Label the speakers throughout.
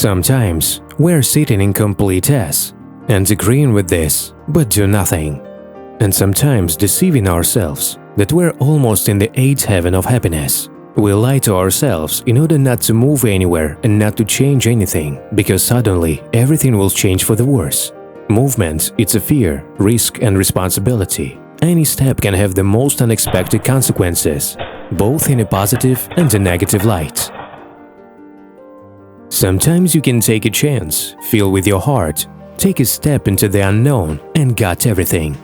Speaker 1: Sometimes we're sitting in complete S and agreeing with this, but do nothing. And sometimes deceiving ourselves that we're almost in the eighth heaven of happiness. We lie to ourselves in order not to move anywhere and not to change anything, because suddenly everything will change for the worse. Movement, it's a fear, risk and responsibility. Any step can have the most unexpected consequences, both in a positive and a negative light. Sometimes you can take a chance, feel with your heart, take a step into the unknown and got everything.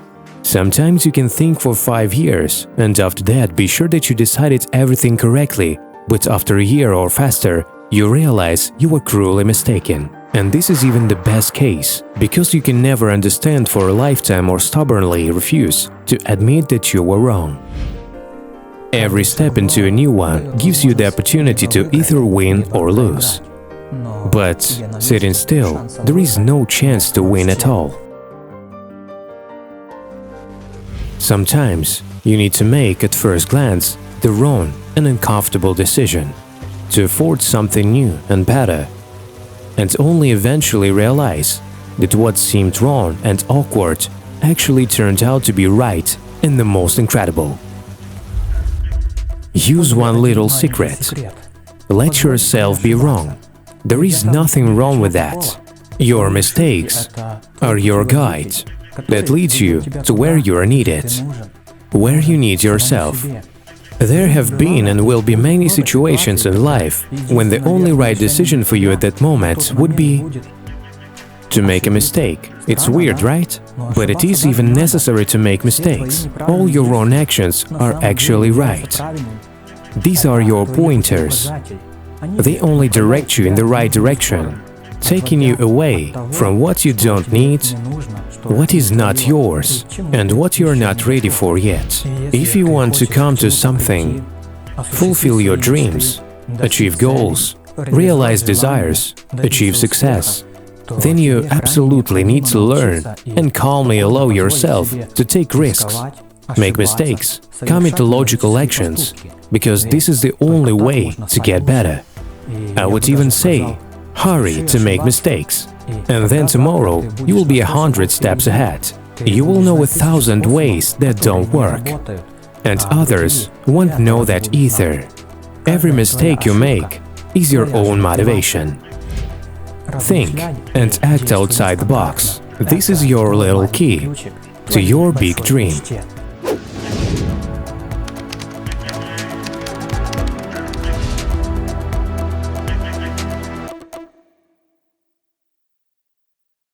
Speaker 1: Sometimes you can think for 5 years and after that be sure that you decided everything correctly, but after a year or faster, you realize you were cruelly mistaken. And this is even the best case, because you can never understand for a lifetime or stubbornly refuse to admit that you were wrong. Every step into a new one gives you the opportunity to either win or lose. But sitting still, there is no chance to win at all. Sometimes you need to make, at first glance, the wrong and uncomfortable decision to afford something new and better, and only eventually realize that what seemed wrong and awkward actually turned out to be right and the most incredible. Use one little secret. Let yourself be wrong. There is nothing wrong with that. Your mistakes are your guide that leads you to where you are needed, where you need yourself. There have been and will be many situations in life when the only right decision for you at that moment would be to make a mistake. It's weird, right? But it is even necessary to make mistakes. All your wrong actions are actually right. These are your pointers. They only direct you in the right direction, taking you away from what you don't need, what is not yours, and what you're not ready for yet. If you want to come to something, fulfill your dreams, achieve goals, realize desires, achieve success, then you absolutely need to learn and calmly allow yourself to take risks, make mistakes, commit to logical actions, because this is the only way to get better. I would even say, hurry to make mistakes, and then tomorrow you will be 100 steps ahead. You will know 1,000 ways that don't work, and others won't know that either. Every mistake you make is your own motivation. Think and act outside the box. This is your little key to your big dream.